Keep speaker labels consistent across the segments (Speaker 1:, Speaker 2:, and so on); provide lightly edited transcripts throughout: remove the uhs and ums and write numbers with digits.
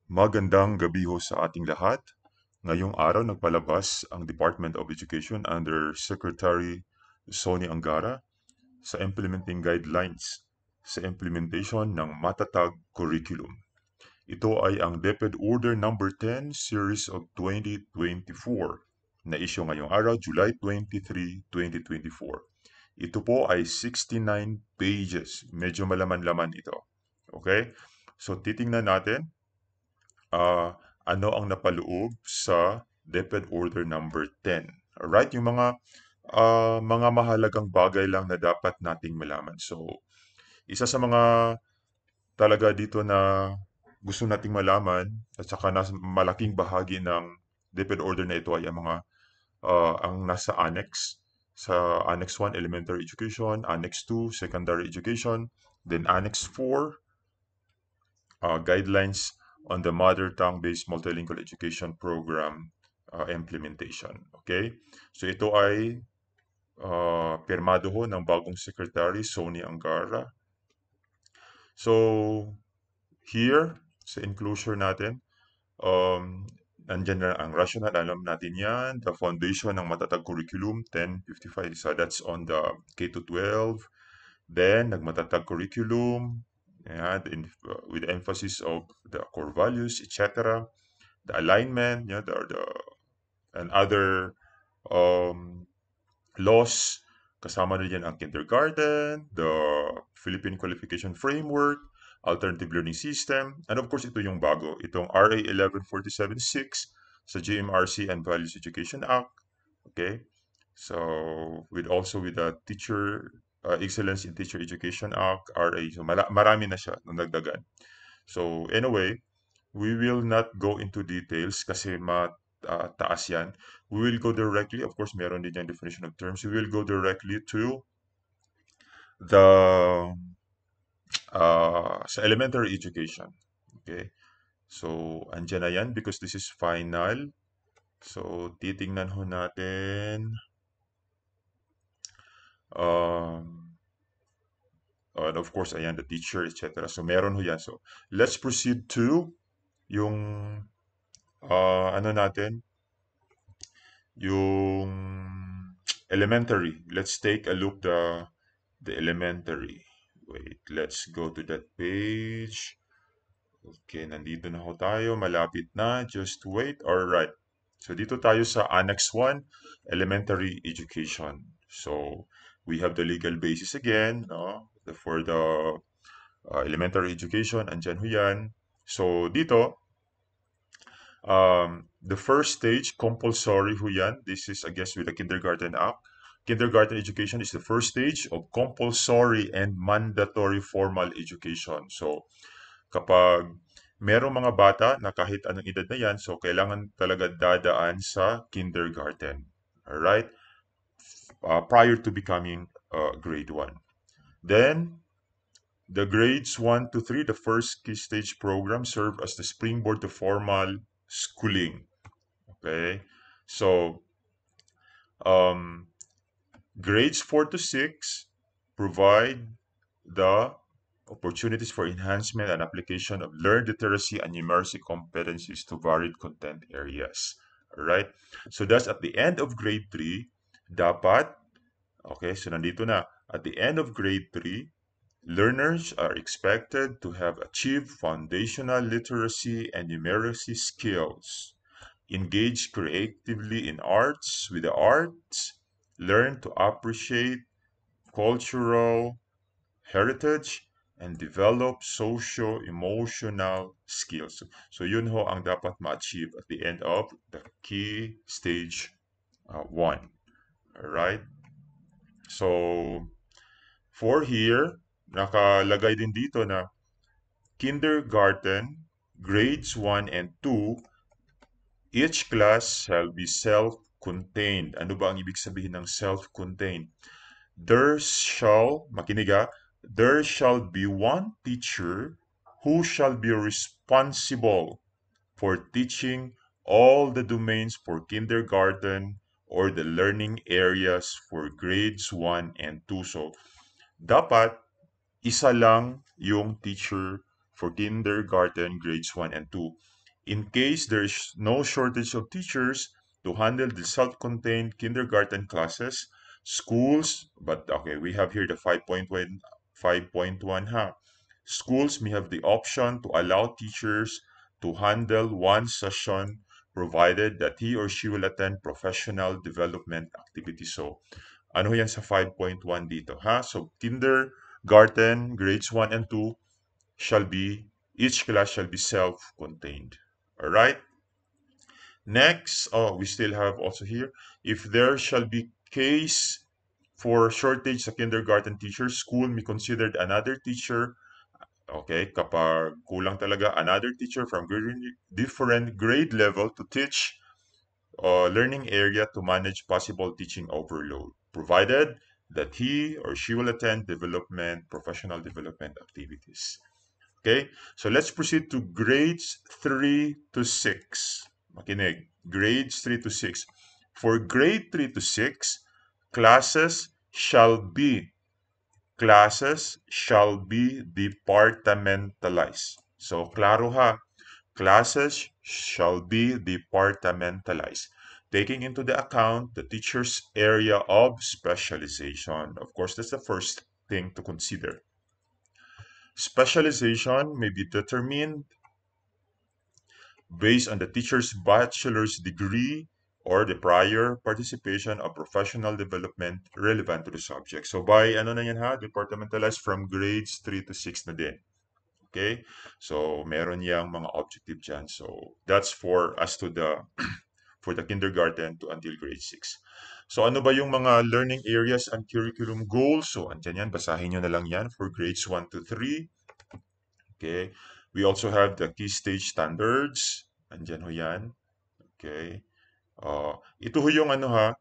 Speaker 1: Magandang gabi ho sa ating lahat. Ngayong araw nagpalabas ang Department of Education under Secretary Sonny Angara sa implementing guidelines sa implementation ng matatag curriculum. Ito ay ang DepEd Order number 10 Series of 2024 na issue ngayong araw, July 23, 2024. Ito po ay 69 pages. Medyo malaman-laman ito. Okay? So titingnan natin ano ang napaloob sa DepEd Order number 10. Alright, yung mga mahalagang bagay lang na dapat nating malaman. So, isa sa mga talaga dito na gusto nating malaman at saka malaking bahagi ng DepEd Order na ito ay ang nasa Annex. Sa Annex 1, Elementary Education, Annex 2, Secondary Education, then Annex 4, guidelines on the mother tongue-based multilingual education program implementation. Okay? So ito ay pirmado ho ng bagong Secretary, Sonny Angara. So here, sa enclosure natin, nandyan na ang rational, alam natin yan. The foundation ng matatag curriculum, 1055, so that's on the K to 12. Then, nagmatatag curriculum, with emphasis of the core values, etc. The alignment, and other um, laws. Kasama na dyan ang kindergarten, the Philippine Qualification Framework, Alternative Learning System, and of course, ito yung bago, itong RA 11476 sa GMRC and Values Education Act. Okay? So, with the Teacher Excellence in Teacher Education Act, RA. So, marami na siya na nagdagan. So, anyway, we will not go into details kasi taas yan. We will go directly, of course, meron din yung definition of terms. We will go directly to the sa elementary education. Okay? So, andyan na yan because this is final. So, titingnan ho natin. Um, and of course, ayan, the teacher, etc. So, meron ho yan. So, let's proceed to yung ano natin, yung elementary. Let's take a look the elementary. Wait, let's go to that page. Okay, nandito na ho tayo. Malapit na. Just wait. Alright. So, dito tayo sa Annex 1, Elementary Education. So, we have the legal basis again, no? For the elementary education, andyan ho yan. So, dito, the first stage, compulsory ho yan. This is, I guess, with the Kindergarten Act. Kindergarten education is the first stage of compulsory and mandatory formal education. So, kapag merong mga bata na kahit anong edad na yan, so kailangan talaga dadaan sa kindergarten. Alright? Prior to becoming grade 1. Then, the grades 1 to 3, the first key stage program, serve as the springboard to formal schooling. Okay? So, um, grades 4 to 6 provide the opportunities for enhancement and application of learned literacy and numeracy competencies to varied content areas. Alright? So that's at the end of grade 3, dapat, okay, so nandito na, at the end of grade 3, learners are expected to have achieved foundational literacy and numeracy skills, engage creatively in arts with the arts, learn to appreciate cultural heritage, and develop socio-emotional skills. So yun ho ang dapat ma-achieve at the end of the key stage 1. Alright? So, for here, nakalagay din dito na kindergarten, grades 1 and 2, each class shall be self-contained. Ano ba ang ibig sabihin ng self-contained? Makinig there shall be one teacher who shall be responsible for teaching all the domains for kindergarten or the learning areas for grades 1 and 2. So, dapat isa lang yung teacher for kindergarten grades 1 and 2. In case there is no shortage of teachers to handle the self-contained kindergarten classes, schools, but okay, we have here the 5.1, 5.1, schools may have the option to allow teachers to handle one session provided that he or she will attend professional development activities. So, ano yan sa 5.1 dito, ha? So, kindergarten, grades 1 and 2 shall be, each class shall be self-contained. All right? Next, oh, we still have also here, if there shall be case for shortage sa kindergarten teacher, school may consider another teacher. Okay, kapag kulang talaga, another teacher from different grade level to teach learning area to manage possible teaching overload, provided that he or she will attend professional development activities. Okay, so let's proceed to grades 3 to 6. Makinig, grades 3 to 6. For grade 3 to 6, classes shall be classes shall be departmentalized. So, klaro ha, classes shall be departmentalized, taking into the account the teacher's area of specialization. Of course, that's the first thing to consider. Specialization may be determined based on the teacher's bachelor's degree or the prior participation of professional development relevant to the subject. So by ano na yan ha, departmentalized from grades 3 to 6 na din. Okay? So meron yang mga objective dyan. So that's for us to the for the kindergarten to until grade 6. So ano ba yung mga learning areas and curriculum goals? So andyan yan, basahin nyo na lang yan for grades 1 to 3. Okay. We also have the key stage standards. Andyan ho yan. Okay. Ito ho yung ano ha,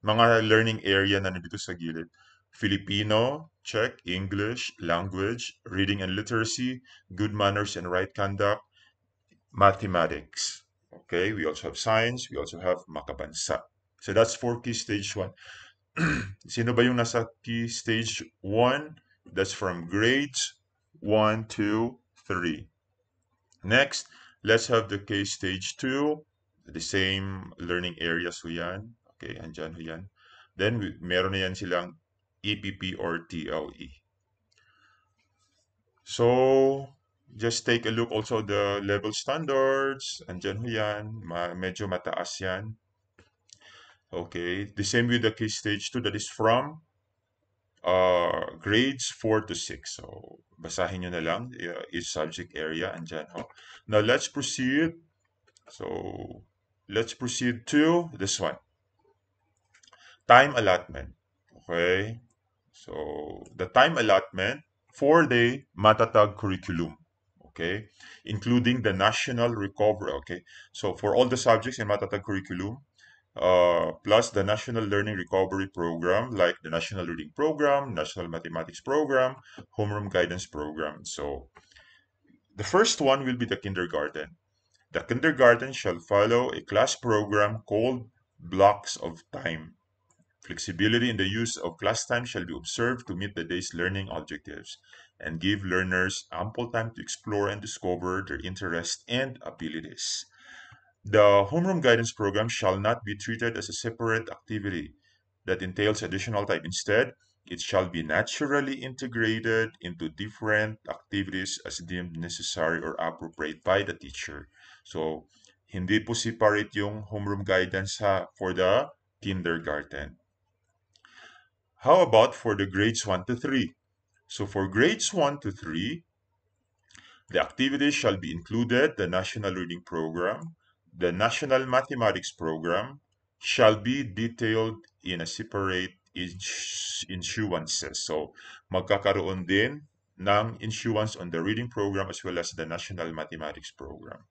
Speaker 1: mga learning area na nandito sa gilid. Filipino, check. English, language, reading and literacy, good manners and right conduct, mathematics. Okay, we also have science, we also have makabansa. So that's for key stage 1. Sino ba yung nasa key stage 1? That's from grades 1 to 3. Next, let's have the case stage 2. The same learning areas ho yan. Okay, andyan ho yan. Then, meron na yan silang EPP or TLE. So, just take a look also the level standards. Andyan ho yan. Medyo mataas yan. Okay, the same with the case stage 2 that is from grades 4 to 6. So, basahin nyo na lang each subject area. Andyan ho. Now, let's proceed. So, let's proceed to this one. Time allotment. Okay. So, the time allotment for the Matatag curriculum. Okay. Including the national recovery. Okay. So, for all the subjects in Matatag curriculum, plus the National Learning Recovery Program, like the National Reading Program, National Mathematics Program, Homeroom Guidance Program. So, the first one will be the kindergarten. The kindergarten shall follow a class program called blocks of time. Flexibility in the use of class time shall be observed to meet the day's learning objectives and give learners ample time to explore and discover their interests and abilities. The homeroom guidance program shall not be treated as a separate activity that entails additional time. Instead, it shall be naturally integrated into different activities as deemed necessary or appropriate by the teacher. So, hindi po separate yung homeroom guidance for the kindergarten. How about for the grades 1 to 3? So, for grades 1 to 3, the activities shall be included the National Reading Program, the National Mathematics Program shall be detailed in a separate issuances. So, magkakaroon din ng issuance on the reading program as well as the National Mathematics Program.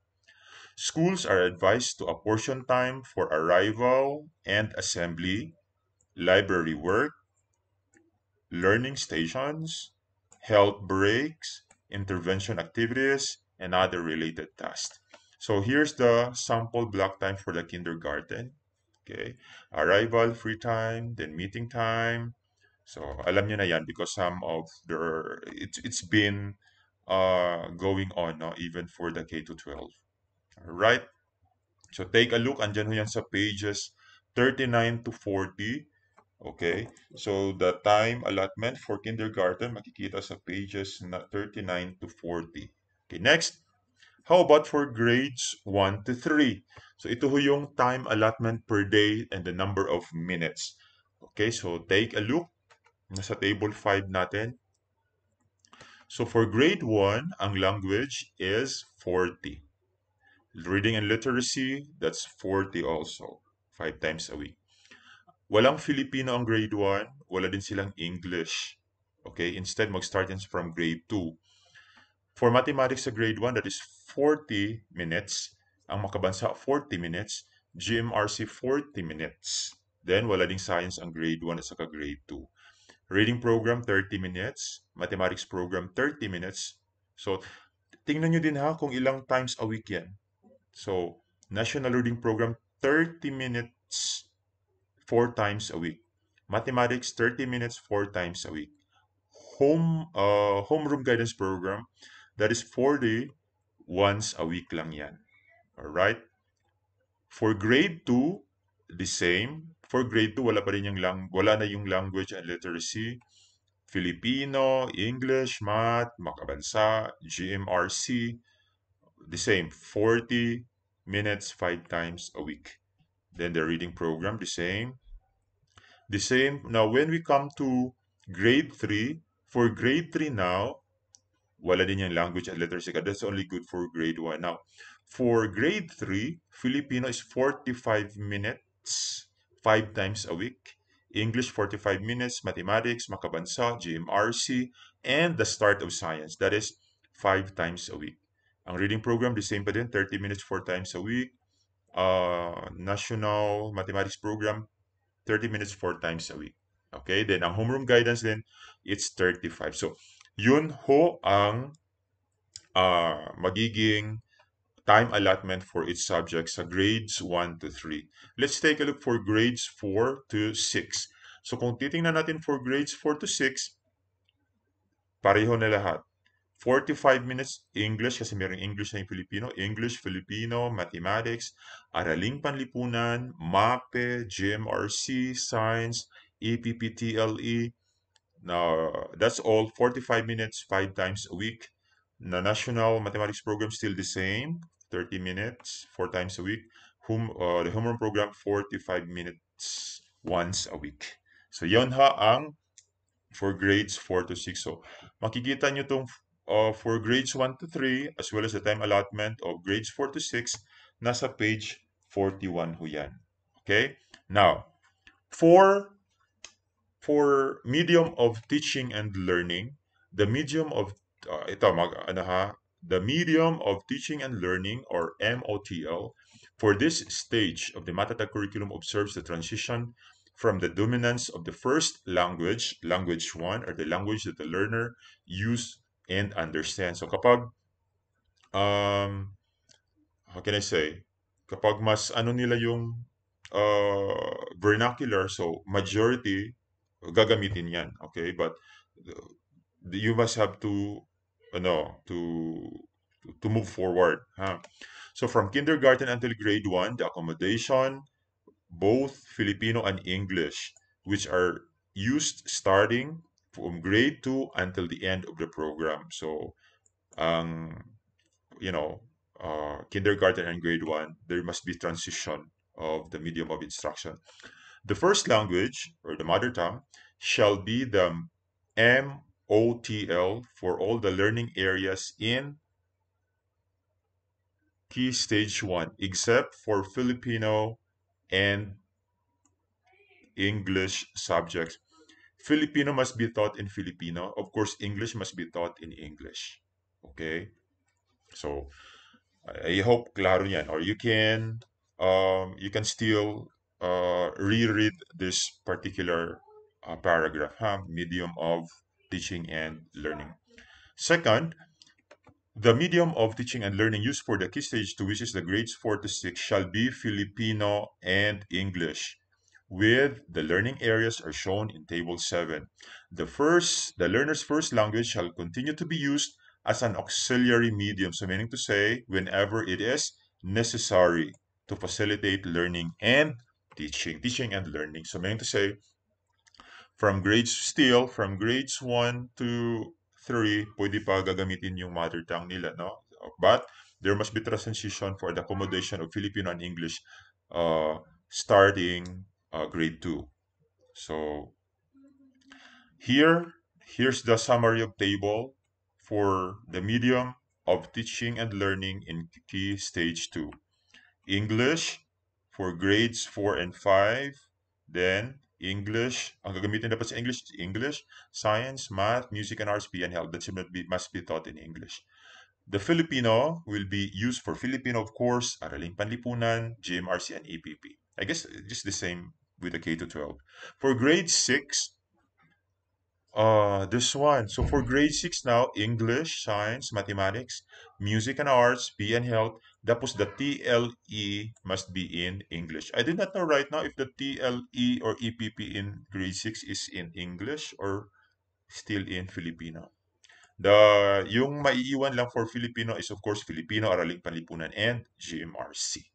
Speaker 1: Schools are advised to apportion time for arrival and assembly, library work, learning stations, health breaks, intervention activities, and other related tasks. So here's the sample block time for the kindergarten. Okay, arrival, free time, then meeting time. So alam nyo na yan because some of it's been going on, no? Even for the K to 12. All right? So take a look, andyan ho yan sa pages 39 to 40. Okay? So the time allotment for kindergarten, makikita sa pages 39 to 40. Okay, next. How about for grades 1 to 3? So ito ho yung time allotment per day and the number of minutes. Okay, so take a look. Nasa table 5 natin. So for grade 1, ang language is 40. Reading and literacy, that's 40 also. 5 times a week. Walang Filipino ang grade 1. Wala din silang English. Okay, instead mag-start yan from grade 2. For mathematics sa grade 1, that is 40 minutes. Ang makabansa, 40 minutes. GMRC, 40 minutes. Then, wala ding science ang grade 1 at saka grade 2. Reading program, 30 minutes. Mathematics program, 30 minutes. So, tingnan nyo din ha kung ilang times a week yan. So, National Reading Program, 30 minutes, 4 times a week. Mathematics, 30 minutes, 4 times a week. Homeroom Guidance Program, that is 40 once a week lang yan. Alright? For grade 2, the same. For grade 2, wala na yung language and literacy. Filipino, English, Math, Makabansa, GMRC, the same. 40 minutes, 5 times a week. Then the reading program, the same. The same. Now, when we come to grade 3, for grade 3 now, wala din yung language and literacy. That's only good for grade 1. Now, for grade 3, Filipino is 45 minutes, 5 times a week. English, 45 minutes. Mathematics, Makabansa, GMRC, and the start of science. That is 5 times a week. Ang reading program, the same pa din, 30 minutes, 4 times a week. National Mathematics Program, 30 minutes, 4 times a week. Okay, then ang homeroom guidance then, it's 35. So, yun ho ang magiging time allotment for each subject sa grades 1 to 3. Let's take a look for grades 4 to 6. So, kung titingnan natin for grades 4 to 6, pareho na lahat. 45 minutes English kasi mayroong English na yung Filipino, English, Filipino, Mathematics, Araling Panlipunan, MAPE, GMRC, Science, EPPTLE. Now, that's all 45 minutes, 5 times a week. The National Mathematics Program still the same, 30 minutes, 4 times a week. The homeroom program, 45 minutes once a week. So, yon ha ang for grades 4 to 6. So, makikita nyo itong for grades 1 to 3 as well as the time allotment of grades 4 to 6 nasa page 41 ho yan. Okay? Now, for medium of teaching and learning, the medium of the medium of teaching and learning, or MOTL, for this stage of the Matata curriculum observes the transition from the dominance of the first language, language 1, or the language that the learner use and understands. So kapag how can I say, kapag mas ano nila yung vernacular, so majority gagamitin yan, okay? But you must have to to move forward, huh? So from kindergarten until grade 1, the accommodation, both Filipino and English, which are used starting from grade 2 until the end of the program. So ang kindergarten and grade 1, there must be transition of the medium of instruction. The first language, or the mother tongue, shall be the MOTL for all the learning areas in Key Stage 1, except for Filipino and English subjects. Filipino must be taught in Filipino. Of course, English must be taught in English. Okay? So, I hope klaro yan. Or you can still reread this particular paragraph, huh? Medium of teaching and learning. Second, the medium of teaching and learning used for the key stage 2, which is the grades 4 to 6, shall be Filipino and English, with the learning areas are shown in Table 7. The learner's first language shall continue to be used as an auxiliary medium. So meaning to say, whenever it is necessary to facilitate learning and teaching and learning. So meaning to say, from grades 1 to 3, pwede pa gagamitin yung mother tongue nila, no? But there must be transition for the accommodation of Filipino and English starting grade 2. So here's the summary of table for the medium of teaching and learning in key stage 2. English for grades 4 and 5. Then English, ang gagamitin dapat sa English, English, science, math, music and arts, and health. That must be taught in English. The Filipino will be used for Filipino, of course, Araling Panlipunan, GMRC, and APP. I guess just the same with the K to 12. For grade 6, this one. So for grade 6 now, English, science, mathematics, music and arts, P and health. Tapos the TLE must be in English. I do not know right now if the TLE or EPP in grade 6 is in English or still in Filipino. Yung maiiwan lang for Filipino is of course Filipino, Araling Panlipunan, and GMRC.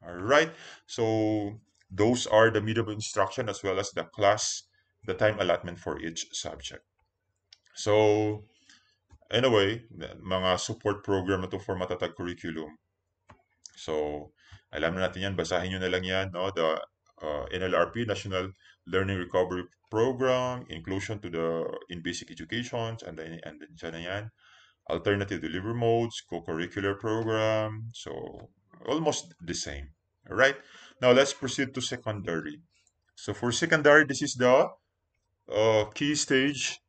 Speaker 1: All right. So those are the medium of instruction as well as the class, the time allotment for each subject. So anyway, mga support program na to for matatag curriculum. So alam na natin yan, basahin nyo na lang yan, no? The NLRP, National Learning Recovery Program, inclusion to the in basic education, and then dyan na yan. Alternative delivery modes, co-curricular program. So almost the same. All right. Now let's proceed to secondary. So for secondary, this is the key stage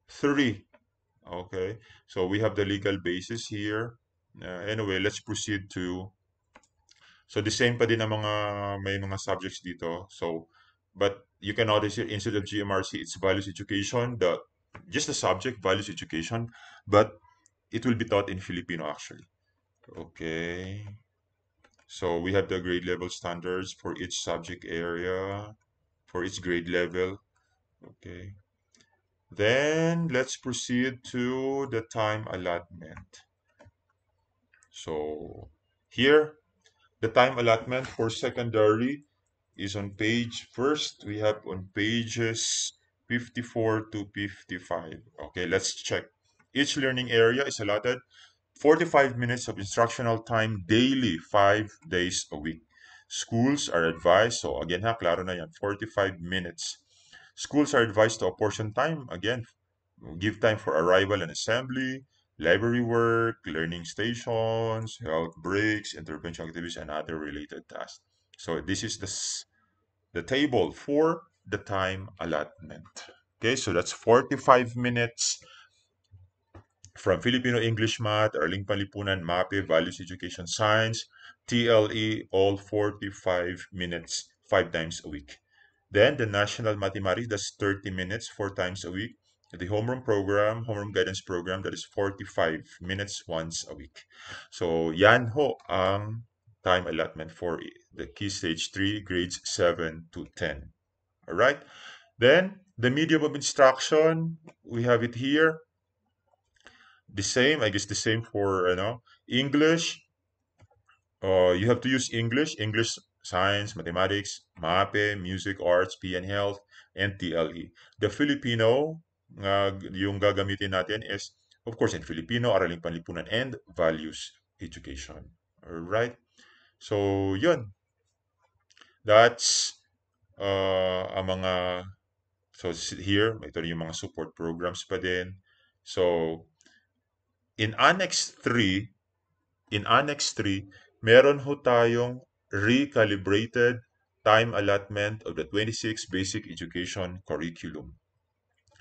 Speaker 1: 3. Okay. So we have the legal basis here. Anyway, let's proceed to. So the same pa din ang may mga subjects dito. So, but you can notice here instead of GMRC, it's values education. Just the subject values education, but it will be taught in Filipino actually. Okay. So we have the grade level standards for each subject area, for each grade level. Okay. Then let's proceed to the time allotment. So here, the time allotment for secondary is on page first. We have on pages 54 to 55. Okay, let's check. Each learning area is allotted 45 minutes of instructional time daily, 5 days a week. Schools are advised, so again ha, klaro na yan, 45 minutes. Schools are advised to apportion time, again, give time for arrival and assembly, library work, learning stations, health breaks, intervention activities, and other related tasks. So this is the table for the time allotment. Okay, so that's 45 minutes from Filipino, English, Math, Araling Panlipunan, MAPE, Values Education, Science, TLE, all 45 minutes, 5 times a week. Then the National Mathematics, that's 30 minutes, 4 times a week. The homeroom program, homeroom guidance program, that is 45 minutes once a week. So yan ho ang time allotment for the key stage 3, grades 7 to 10. All right. Then the medium of instruction, we have it here. The same, I guess the same for English. You have to use English, science, mathematics, MAPE, music, arts, P and health, and TLE. The Filipino, yung gagamitin natin is, of course, in Filipino, Araling Panlipunan, and values education. All right. So, yun. That's ang mga, so here, ito rin yung mga support programs pa din. So, in Annex 3, meron ho tayong recalibrated time allotment of the 26 basic education curriculum.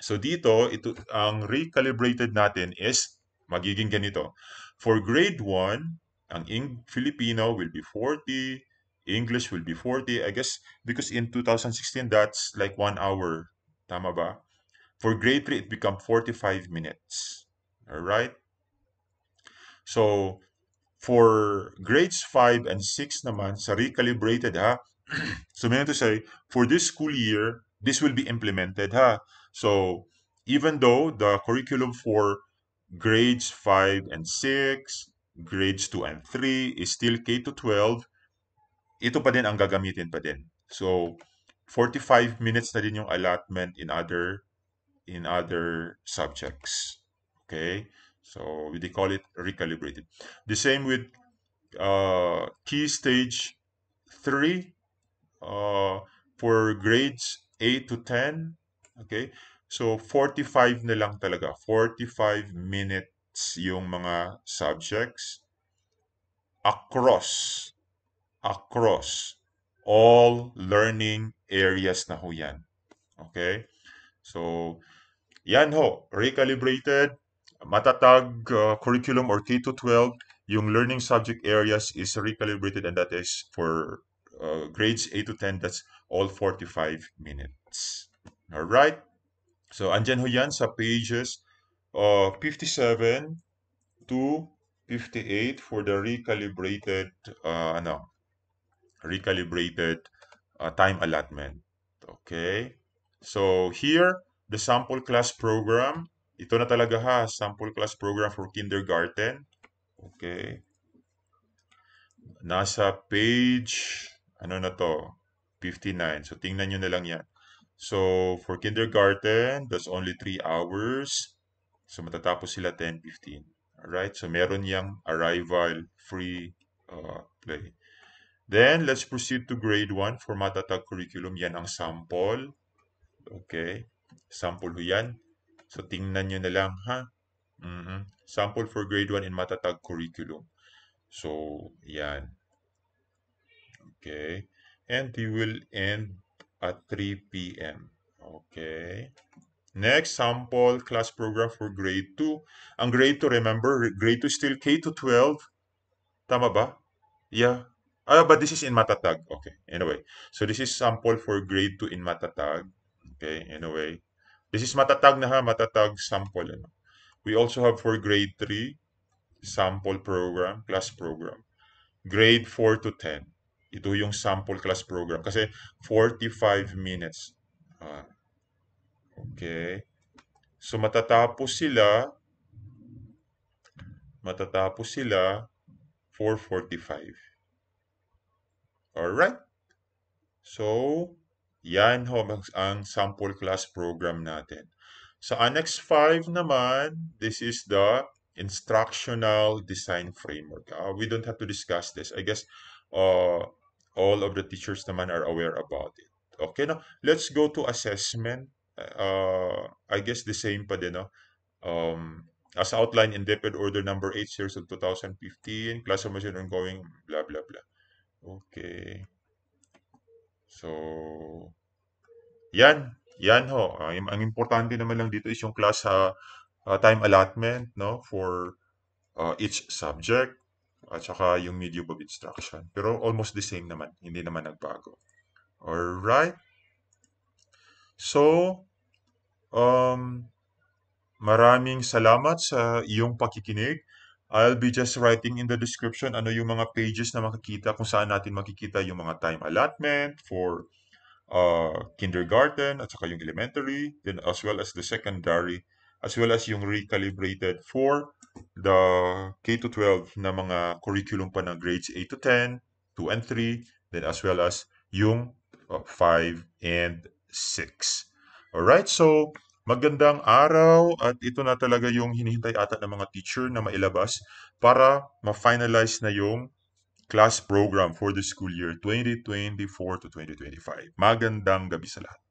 Speaker 1: So dito, ang recalibrated natin is magiging ganito. For grade 1, ang Filipino will be 40, English will be 40. I guess because in 2016, that's like 1 hour. Tama ba? For grade 3, it become 45 minutes. All right? So, for grades 5 and 6 naman, sa recalibrated ha, so meaning to say, for this school year, this will be implemented ha. So, even though the curriculum for grades 5 and 6, grades 2 and 3 is still K to 12. Ito pa din ang gagamitin pa din. So, 45 minutes na din yung allotment in other subjects. Okay? So, they call it recalibrated. The same with key stage 3 for grades 8 to 10. Okay? So, 45 na lang talaga. 45 minutes yung mga subjects across all learning areas na ho yan. Okay? So, yan ho, recalibrated, matatag curriculum or K to 12, yung learning subject areas is recalibrated and that is for grades 8 to 10, that's all 45 minutes. Alright? So, andyan ho yan sa pages 57 to 58 for the recalibrated time allotment. Okay? So, here, the sample class program. Ito na talaga ha, sample class program for kindergarten. Okay? Nasa page, ano na to? 59. So, tingnan nyo na lang yan. So, for kindergarten, that's only 3 hours. So, matatapos sila 10:15. Alright? So, meron yang arrival free play. Then, let's proceed to grade 1 for Matatag curriculum. Yan ang sample. Okay. Sample ho yan. So, tingnan nyo na lang, ha? Sample for grade 1 in Matatag curriculum. So, yan. Okay. And we will end at 3 p.m. Okay. Next, sample class program for grade 2. Ang grade 2, remember, grade 2 still K to 12. Tama ba? Yeah. But this is in Matatag. Okay. Anyway, so this is sample for grade 2 in Matatag. Okay. Anyway, this is Matatag na ha. Matatag sample. Ano. We also have for grade 3, sample program, class program. Grade 4 to 10. Ito yung sample class program. Kasi 45 minutes. Okay. So matatapos sila 4:45. Alright? So, yan ho ang sample class program natin. Sa Annex 5 naman, this is the instructional design framework. We don't have to discuss this. I guess all of the teachers naman are aware about it. Okay, now let's go to assessment. I guess the same pa din, no? As outlined in DepEd Order number 8 series of 2015, class formation ongoing, blah, blah, blah. Okay. So, yan ho. Ang importante naman lang dito is yung class time allotment, no, for each subject at saka yung medium of instruction. Pero almost the same naman, hindi naman nagbago. Alright? So, maraming salamat sa iyong pakikinig. I'll be just writing in the description ano yung mga pages na makikita kung saan natin makikita yung mga time allotment for kindergarten at saka yung elementary, then as well as the secondary, as well as yung recalibrated for the K to 12 na mga curriculum pa ng grades 8 to 10, 2 and 3, then as well as yung 5 and 6. Alright, so magandang araw at ito na talaga yung hinihintay ata ng mga teacher na mailabas para ma-finalize na yung class program for the school year 2024 to 2025. Magandang gabi sa lahat.